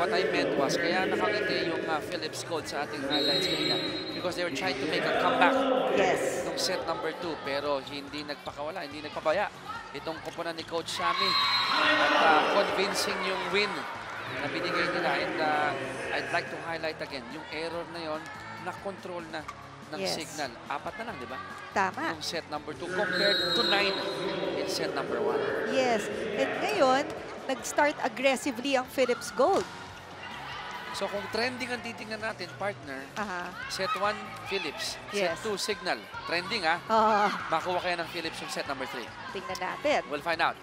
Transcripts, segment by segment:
what I meant was, kaya nakangiti yung Phillips Gold sa ating highlights kanina because they were trying to make a comeback. Yes. Nung set number 2, pero hindi nagpakawala, hindi nagpabaya. Itong koponan ni Coach Shami at convincing yung win na binigay nila. And I'd like to highlight again, yung error na yon na-control na ng signal. 4 na lang, di ba? Tama. Yung set number 2 compared to 9 in set number 1. Yes. And ngayon, nag-start aggressively ang Phillips Gold. So kung trending ang titingnan natin, partner, set 1 Phillips, Yes. set 2 Signal. Trending makuha kaya ng Phillips yung set number 3. Tingnan natin. We'll find out.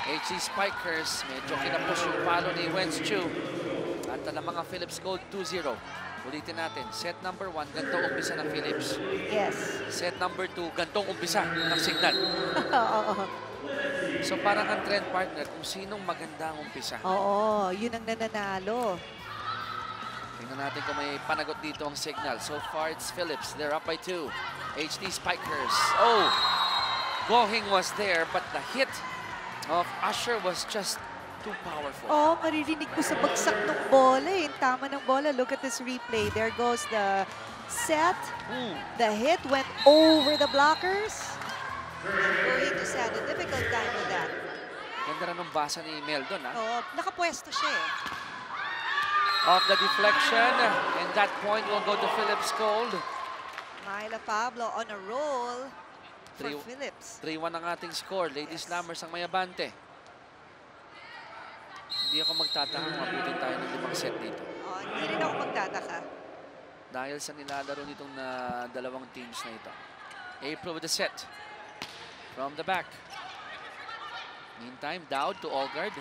HC Spikers, medyo kinapos yung palo ni Wenschu. At ang mga Phillips Gold 2-0. Ulitin natin, set number 1, gantong umpisa ng Phillips. Yes. Set number 2, gantong umpisa ng Signal. Oo. So parang ang trend, partner, kung sinong magandang umpisa. Oo, yun ang nananalo. Tingnan natin kung may panagot dito ang Signal. So far, it's Phillips. They're up by 2. HD Spikers. Oh! Gohing was there, but the hit of Usher was just too powerful. Oh, maririnig ko sa bagsak ng bola eh. Tama ng bola. Look at this replay. There goes the set. The hit went over the blockers. Going to sad a difficult time with that. Ganda rin ng basa ni Meldon, Oo, nakapwesto siya eh. Off the deflection, and that point will go to Phillips Gold. Myla Pablo on a roll for 3 Phillips. 3-1 ang ating score. Ladies Slammers ang mayabante. Hindi ako magtataka kung abutin tayo ng 5 set dito. Oh, hindi rin ako magtataka. Dahil sa nilalaro nitong dalawang teams na ito. April with the set. From the back. Meantime, Dowd to Olgard.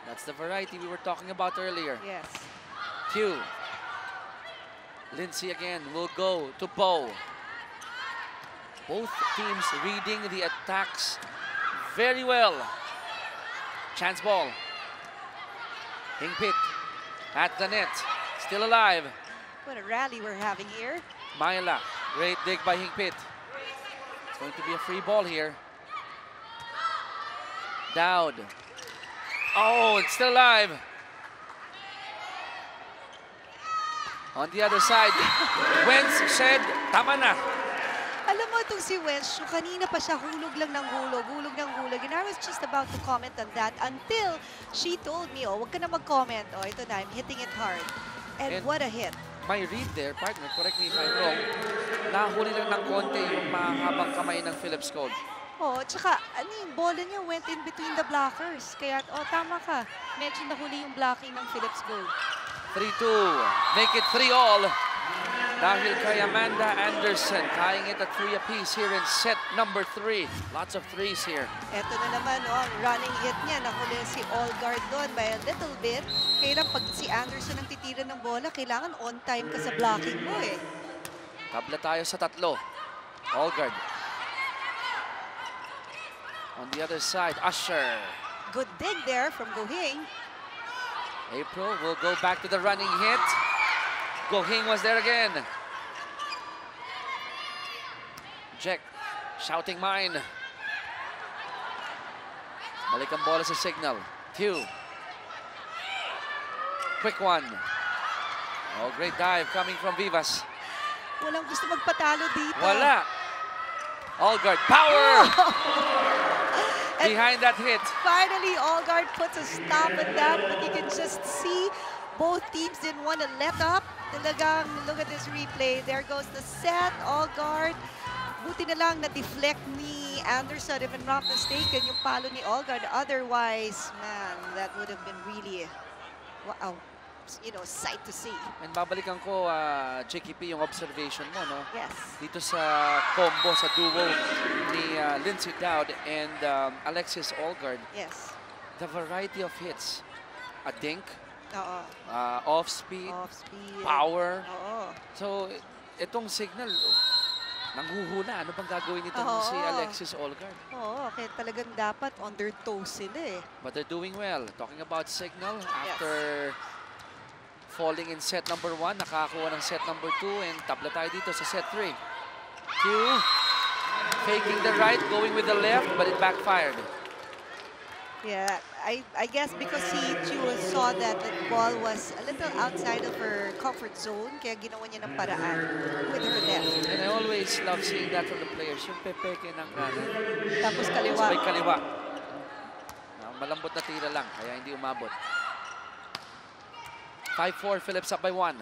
That's the variety we were talking about earlier. Yes. Q. Lindsay again will go to Poe. Both teams reading the attacks very well. Chance ball. Hingpit at the net. Still alive. What a rally we're having here. Myla. Great dig by Hingpit. It's going to be a free ball here. Dowd. Oh, it's still alive. On the other side, Wentz said, tama na. Alam mo itong si Wentz, kanina pa siya hulog lang ng hulog, hulog ng hulog. And I was just about to comment on that until she told me, oh, wag ka na mag-comment. Oh, ito na, I'm hitting it hard. And what a hit. My read there, partner, correct me if I'm wrong, nahuli lang ng konti yung mahabang kamay ng Phillips Gold. Oh, tsaka, ano yung bola niya went in between the blockers. Kaya, oh, tama ka. Medyo nahuli yung blocking ng Phillips Gold. 3-2. Make it 3-all. Dahil kay Amanda Anderson, tying it at 3 apiece here in set number 3. Lots of threes here. Eto na naman, oh, running hit niya. Nahuli si Olgard doon by a little bit. Kailan pag si Anderson ang titira ng bola, kailangan on time ka sa blocking mo eh. Tabla tayo sa 3. Olgard. On the other side, Usher. Good dig there from Gohing. April will go back to the running hit. Gohing was there again. Jack shouting mine. Balik ang bola sa Signal. Q. Quick one. Oh, great dive coming from Vivas. Walang gusto magpatalo dito. Wala. Olgard, power! Behind that hit. Finally, Olgard puts a stop at that, but you can just see both teams didn't want to let up. Talagang, look at this replay. There goes the set, Olgard. Buti na lang na-deflect ni Anderson, if I'm not mistaken, yung palo ni Olgard. Otherwise, man, that would have been really, wow, you know, sight to see. And babalikan ko, JKP, yung observation mo, no? Yes. Dito sa combo, sa duo ni Lindsay Dowd and Alexis Olgard. Yes. The variety of hits. A dink, Oo. off-speed, Off-speed. power. Oo. So, itong Signal, nanghuhula. Ano bang gagawin nito si Alexis Olgard? Oo, kaya talagang dapat on their toes sila eh. But they're doing well. Talking about Signal, after falling in set number 1, nakakuha ng set number 2, and tabla tayo dito sa set 3. Q, faking the right, going with the left, but it backfired. Yeah, I guess because Chu saw that the ball was a little outside of her comfort zone, kaya ginawa niya ng paraan with her left. And I always love seeing that from the players. Yung pepeke ng kanan. Tapos Sabay kaliwa. kaliwa. Malambot na tira lang, kaya hindi umabot. 5-4, Phillips up by 1.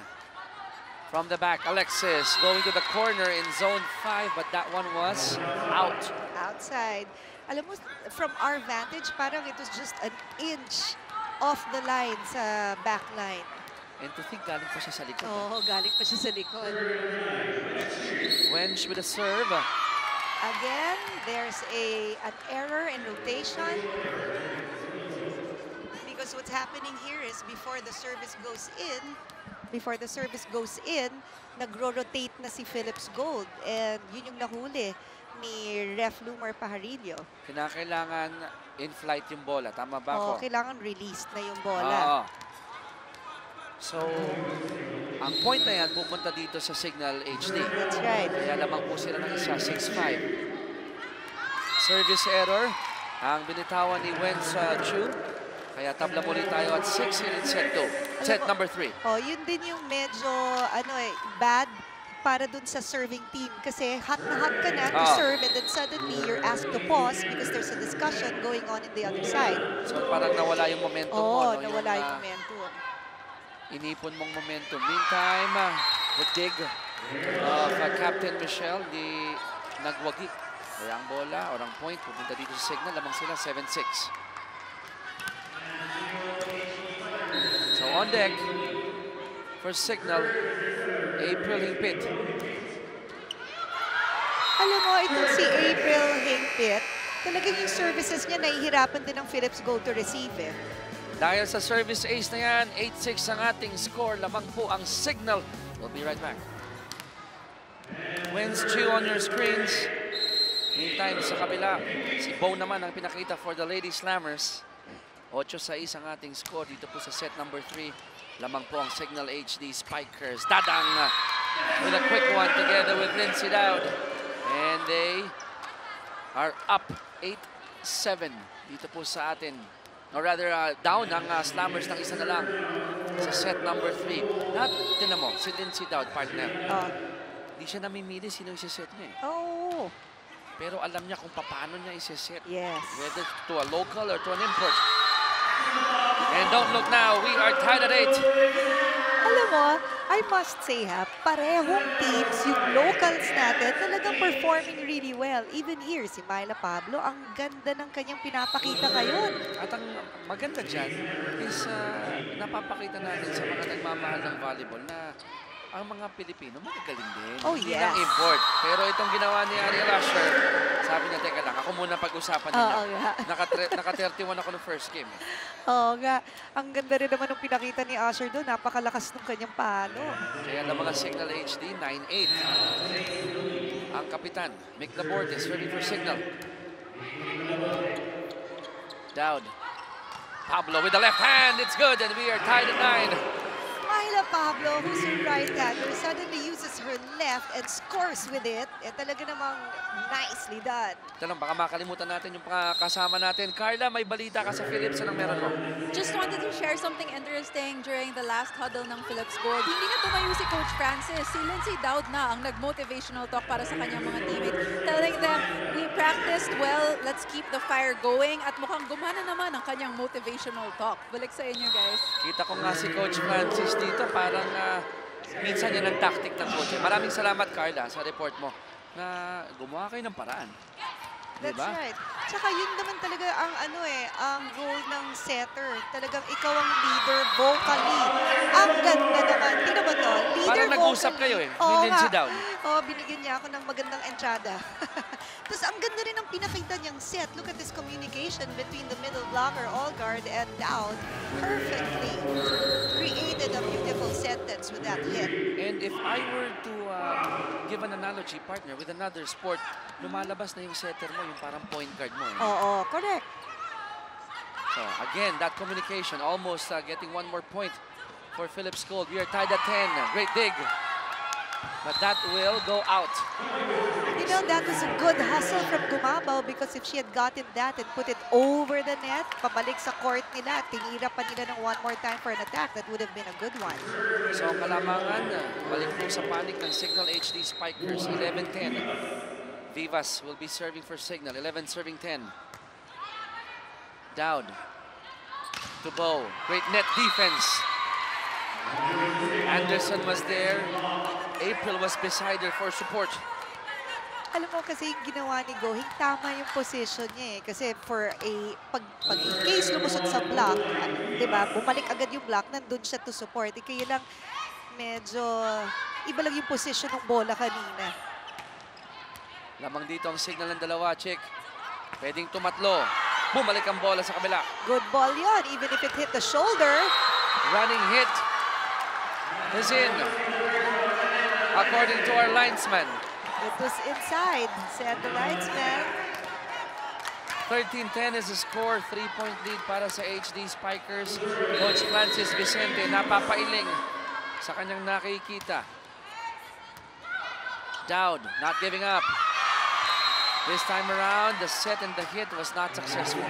From the back, Alexis going to the corner in zone 5, but that one was out. Outside. Alam mo, from our vantage, parang it was just an inch off the line sa back line. And to think, galing pa siya sa likod. Oo, galing pa siya sa likod. Wench with a serve. Again, there's an error in rotation. Because what's happening here is before the service goes in, nagro-rotate na si Phillips Gold. And yun yung nahuli ni Ref Lumar Pajarillo. Kinakailangan in-flight yung bola. Tama ba ako? Kailangan released na yung bola. Oo. So, ang point na yan pupunta dito sa Signal HD. That's right. Kaya lamang po sila ng isa, 6-5. Service error. Ang binitawan ni Wen Chu. Kaya tabla muli tayo at 6 in set 2. Set number 3. Yun din yung medyo bad para dun sa serving team. Kasi hot na hot ka na to serve and then suddenly you're asked to pause because there's a discussion going on in the other side. So parang nawala yung momentum mo. No? Nawala yung momentum. Inipon mong momentum. Meantime, the dig of Captain Michelle, di nagwagi. Kaya ang bola or ang point pupunta dito sa Signal. Lamang sila 7-6. So on deck for Signal, April Hingpit. Alam mo, itong si April Hingpit, talagang yung services niya nahihirapan din ng Phillips Gold to receive eh. Dahil sa service ace na yan, 8-6 ang ating score. Lamang po ang Signal. We'll be right back. Wins Chu on your screens. Meantime, sa kabila, si Bo naman ang pinakita for the Lady Slammers. 8-6 ang ating score dito po sa set number 3. Lamang po ang Signal HD Spikers. Dadang with a quick one together with Lindsay Dowd. And they are up 8-7 dito po sa atin. Or rather, down ang Slammers ng isa na lang sa set number 3. Tinan mo, si Lindsay Dowd, partner. Hindi siya namimili sino isa-set niya eh. Pero alam niya kung paano niya isa-set. Yes. Whether to a local or to an import. And don't look now, we are tied at 8. Alam mo, I must say parehong teams, yung locals natin, talagang performing really well. Even here, si Myla Pablo, ang ganda ng kanyang pinapakita ngayon. At ang maganda dyan is napapakita natin sa mga nagmamahal ng volleyball na ang mga Pilipino magagaling din. Hindi lang import. Pero itong ginawa ni Ariel Asher, sabi niya, teka lang, ako muna pag-usapan niya. Naka-31 ako ng first game. Oo nga. Ang ganda rin naman ng pinakita ni Asher doon. Napakalakas ng kanyang palo. Kaya ng mga Signal HD, 9-8. Ang kapitan, Mick Labordes, ready for Signal. Dowd. Pablo with the left hand. It's good, and we are tied at 9. Myla Pablo, who's a right-hander, suddenly uses her left and scores with it. Talaga namang nicely done. Talang, baka makalimutan natin yung kasama natin. Carla, may balita ka sa Phillips. Anong meron mo? Just wanted to share something interesting during the last huddle ng Phillips Gold. Hindi na tumayo si Coach Francis. Si Lindsay Dowd na ang nag-motivational talk para sa kanyang mga teammates. Telling them, we practiced well, let's keep the fire going. At mukhang gumana naman ang kanyang motivational talk. Balik sa inyo, guys. Kita ko nga si Coach Francis dito. Parang minsan yan ang tactic ng coach. Maraming salamat, Carla, sa report mo na gumawa kayo ng paraan. That's diba? right. Tsaka yun naman talaga ang ang role ng setter. Talagang ikaw ang leader vocally. Ang ganda naman. Tingnan mo to. Leader parang nag-usap kayo ni Lindsay Dowd. Binigyan niya ako ng magandang entrada. Tapos ang ganda rin ang pinakita niyang set. Look at this communication between the middle blocker, Allguard, and Dowd. Perfectly created a beautiful sentence with that hit. And if I were to give an analogy, partner, with another sport, lumalabas na yung setter mo, yung parang point guard mo. Oo, correct. So again, that communication almost getting one more point for Phillips Gold. We are tied at 10. Great dig But that will go out. You know, that was a good hustle from Gumabaw because if she had gotten that and put it over the net, pabalik sa court nila, tinira pa nila ng one more time for an attack, that would have been a good one. So kalamangan, balik po sa panik ng Signal HD Spikers, 11-10. Vivas will be serving for Signal, 11 serving 10. Dowd to Bow, great net defense. Anderson was there, April was beside her for support. Alam mo kasi yung ginawa ni Gohing, tama yung position niya eh. Kasi for a, pag in case lumusot sa block, di ba, bumalik agad yung block, nandun siya to support. Kaya lang, medyo, iba lang yung position ng bola kanina. Lamang dito ang signal ng dalawa, Chick. Pwedeng tumatlo. Bumalik ang bola sa kabila. Good ball yun, even if it hit the shoulder. Running hit is in. According to our linesman. It was inside, said the linesman. 13-10 is the score. 3-point lead para sa HD Spikers. Coach Francis Vicente napapailing sa kanyang nakikita. Dowd not giving up. This time around, the set and the hit was not successful.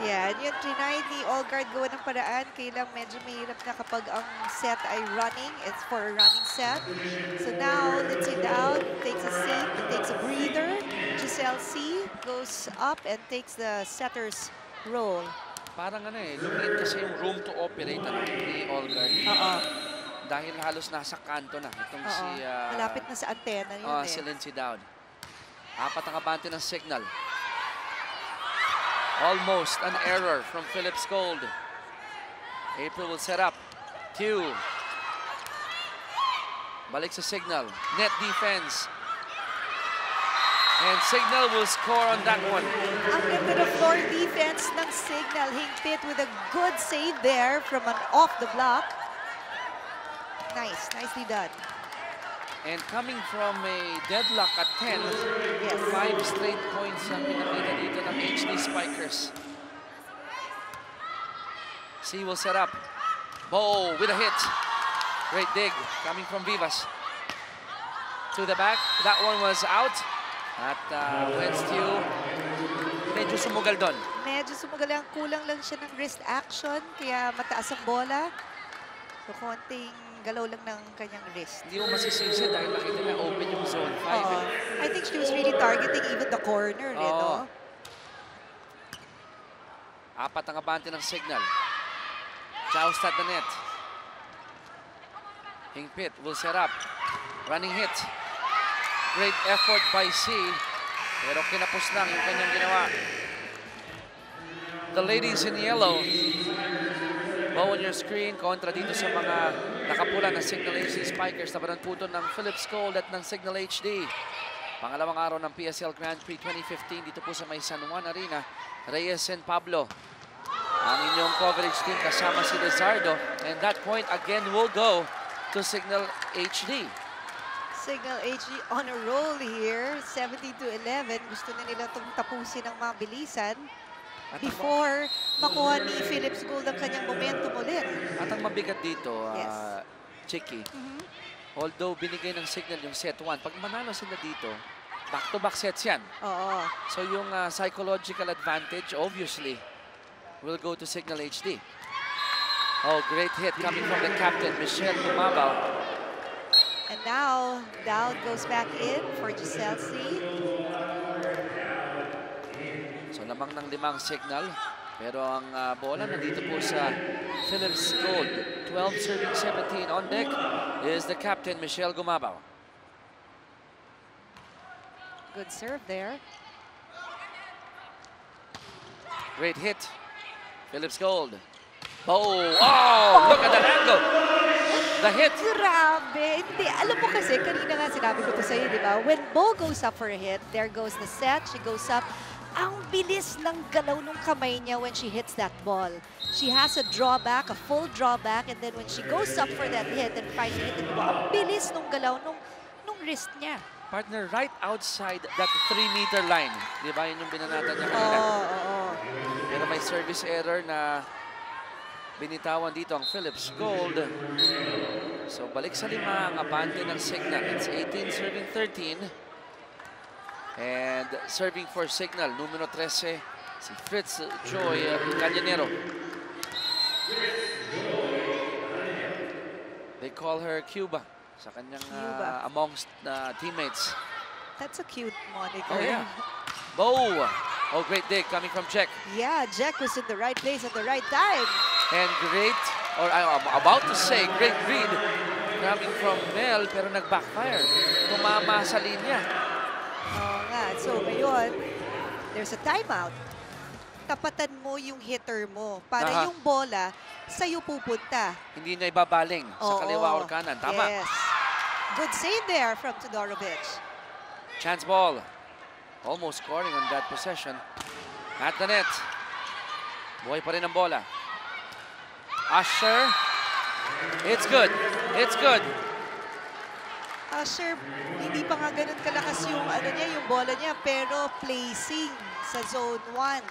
Yeah, and yun, trinay ni Olgard gawa ng paraan. Kailang medyo mahirap na kapag ang set ay running. It's for a running set. So now, Lindsay Dowd takes a seat, takes a breather. Giselle C goes up and takes the setter's role. Parang ano eh, lumit kasi yung room to operate ni Olgard. Dahil halos nasa kanto na. Itong si... malapit na sa antena yun si Lindsay Dowd. Apat ang abante ng signal. Almost an error from Phillips Gold. April will set up. Two. Balik sa signal. Net defense. And Signal will score on that one. Ang ganda ng floor defense ng Signal. Hingpit with a good save there from an off the block. Nice. Nicely done. And coming from a deadlock at 10, Yes. 5 straight points ang pinakita dito ng HD Spikers. C will set up. Bow with a hit. Great dig coming from Vivas. To the back. That one was out. At Wenstew, medyo sumugal doon. Medyo sumugal lang. Kulang lang siya ng wrist action. Kaya mataas ang bola. So, konting galaw lang ng kanyang wrist. Hindi mo masisisi dahil nakita na open yung zone 5. I think she was really targeting even the corner. No? Apat ang abante ng Signal. Joust at the net. Hingpit will set up. Running hit. Great effort by C. Pero kinapos lang yung kanyang ginawa. The ladies in yellow. Bow on your screen. Kontra dito sa mga nakapula na Signal HD Spikers. Tabanan po ng Phillips Gold at ng Signal HD. Pangalawang araw ng PSL Grand Prix 2015 dito po sa may San Juan Arena. Reyes and Pablo. Ang inyong coverage team kasama si Lizardo. And that point again will go to Signal HD. Signal HD on a roll here. 17-11. Gusto na nila itong tapusin ng mabilisan before makuha ni Phillips Gold ang kanyang momentum ulit. At ang mabigat dito, Yes. Chicky, although binigay ng Signal yung set 1, pag manalo sila dito, back-to-back sets yan. Oo. So yung psychological advantage, obviously, will go to Signal HD. Oh, great hit coming from the captain, Michelle Gumabaw. And now, Dowd goes back in for Giselle C. So lamang ng 5 Signal. Pero ang bola nandito po sa Phillips Gold. 12 serving 17 on deck is the captain, Michelle Gumabaw. Good serve there. Great hit. Phillips Gold. Oh, look at that angle. The hit. Grabe. Hindi, alam mo kasi, kanina nga sinabi ko to sa'yo, di ba? When Bo goes up for a hit, there goes the set, she goes up. Ang bilis ng galaw ng kamay niya when she hits that ball. She has a drawback, a full drawback, and then when she goes up for that hit and finally hit it, ang bilis ng galaw nung wrist niya. Partner, right outside that 3-meter line. Di ba? Yun yung binanatan niya kanina. Oo. Pero may service error na binitawan dito ang Phillips Gold. So balik sa 5 ang abante ng Signal. It's 18 serving 13. And serving for Signal, numero 13, si Fritz Joy Gallinero. They call her Cuba sa kanyang amongst teammates. That's a cute moniker. Oh, yeah. Bo. Oh, great dig coming from Jack. Yeah, Jack was in the right place at the right time. And great, or I'm about to say, great read coming from Mel, pero nag-backfire. Tumama sa linya. Oo nga. So ngayon, there's a timeout. Tapatan mo yung hitter mo para yung bola sa'yo pupunta. Hindi na ibabaling sa kaliwa or kanan. Tama. Yes. Good save there from Todorovic. Chance ball. Almost scoring on that possession. At the net. Buhay pa rin ang bola. Usher. It's good. It's good. Usher, hindi pa nga ganun kalakas yung, yung bola niya, pero placing sa zone 1.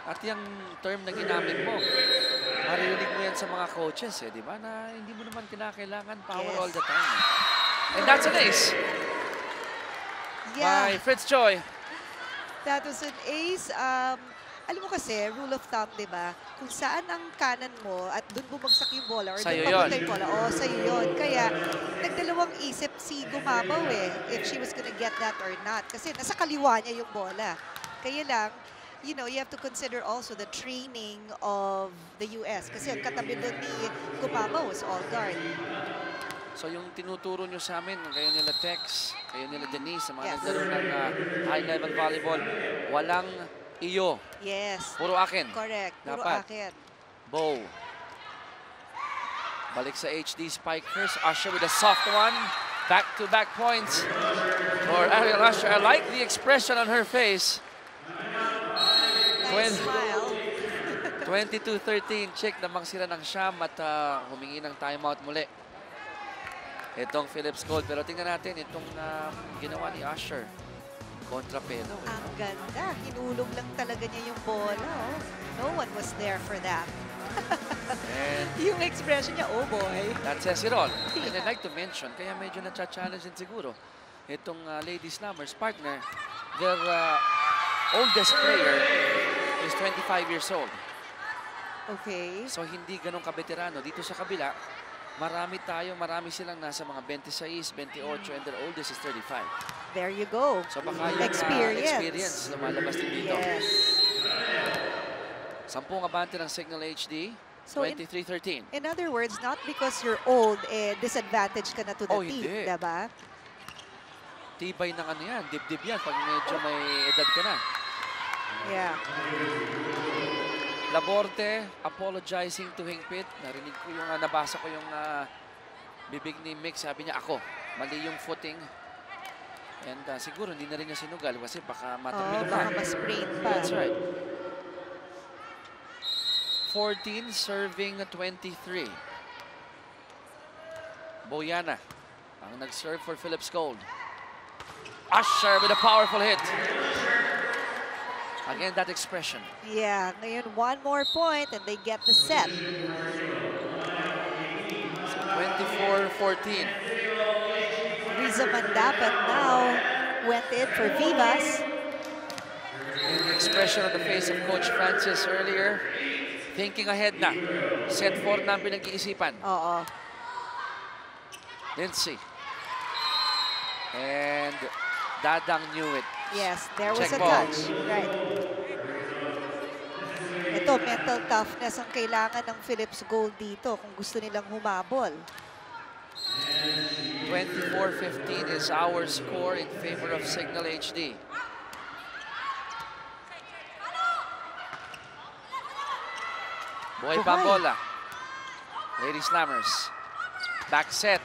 At yung term na ginamit mo, maririnig mo yan sa mga coaches, di ba? Na hindi mo naman kinakailangan power all the time. And that's an ace. Yeah. By Fritz Joy. That was an ace. Alam mo kasi, rule of thumb, di ba? Kung saan ang kanan mo at doon bumagsak yung bola or doon papunta yung bola, sa'yo yun. Kaya, nagdalawang isip si Gumabaw if she was gonna get that or not. Kasi nasa kaliwa niya yung bola. Kaya lang, you know, you have to consider also the training of the US. Kasi ang katabi doon ni Gumabaw was all guard. So yung tinuturo nyo sa amin, kayo nila Tex, kayo nila Denise, sa mga naglaro ng high-level volleyball, walang iyo. Yes. Puro akin. Correct. Puro Dapat. akin. Bow. Balik sa HD Spikers. Usher with a soft one. Back-to-back points for Ariel Usher. I like the expression on her face. Nice smile. 22-13. Check namang sila ng Sham at humingi ng timeout muli. Itong Phillips Gold. Pero tingnan natin itong ginawa ni Usher. Kontrapelo. Ang ganda. Hinulog lang talaga niya yung bola. No one was there for that. And yung expression niya, oh boy. That says it all. And I'd like to mention, kaya medyo na-challenge din siguro, itong Lady Slammers partner, their oldest player is 25 years old. Okay. So hindi ganun kabeterano. Dito sa kabila, marami silang nasa mga 26, 28, and their oldest is 35. There you go. So baka yung experience lumalabas din dito. Yes. 10 abante ng Signal HD, So 23-13. In other words, not because you're old, disadvantage ka na to the team, hindi. diba? Tibay ng ano yan, dibdib yan pag medyo may edad ka na. Yeah. Laborde apologizing to Hingpit. Narinig ko yung, nabasa ko yung bibig ni Mick. Sabi niya, ako, mali yung footing. And siguro hindi na rin niya sinugal kasi baka matamilo pa. Baka ma-sprain pa. That's right. 14 serving 23. Boyana ang nag-serve for Phillips Gold. Usher with a powerful hit. Again, that expression. Yeah, ngayon one more point and they get the set. So 24-14. Riza Mandapat now went in for Vivas. And the expression on the face of Coach Francis earlier, thinking ahead na. Set 4 na ang pinag-iisipan. Oo. Lindsay. And Dadang knew it. Yes, there was Check a ball. touch. Right. Ito, mental toughness ang kailangan ng Phillips Gold dito kung gusto nilang humabol. 24-15 is our score in favor of Signal HD. Buhay pa ang bola. Lady Slammers. Back set.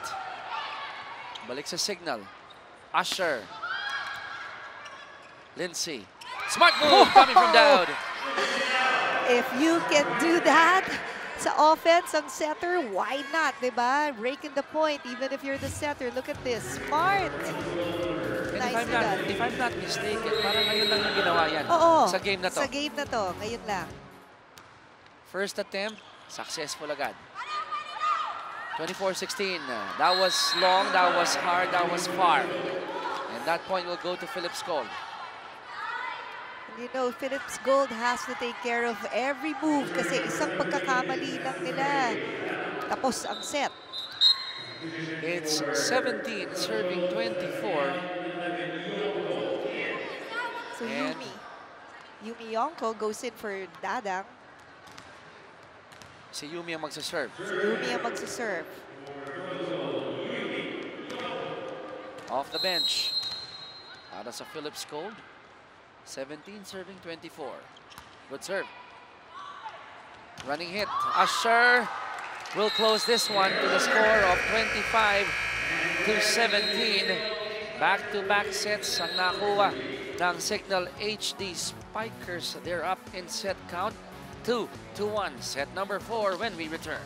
Balik sa Signal. Usher. Lindsay. Smart move coming from Dowd. If you can do that sa offense, ang setter, why not, diba? Breaking the point, even if you're the setter. Look at this. Smart. And Nice if I'm not mistaken, parang ngayon lang yung ginawa yan. Oo. Sa game na to. Sa game na to. Ngayon lang. First attempt, successful agad. 24-16. That was long, that was hard, that was far. And that point will go to Phillips Gold. You know, Phillips Gold has to take care of every move kasi isang pagkakamali lang nila. Tapos ang set. It's 17 serving 24. So And Yumi Yonko goes in for Dadang. si Yumi ang magsaserve. Yumi ang magsaserve. Off the bench. Para sa Phillips Gold. 17 serving 24. Good serve. Running hit. Usher will close this one to the score of 25-17. Back-to-back sets ang nakuha ng Signal HD Spikers. They're up in set count 2-1. Set number 4 when we return.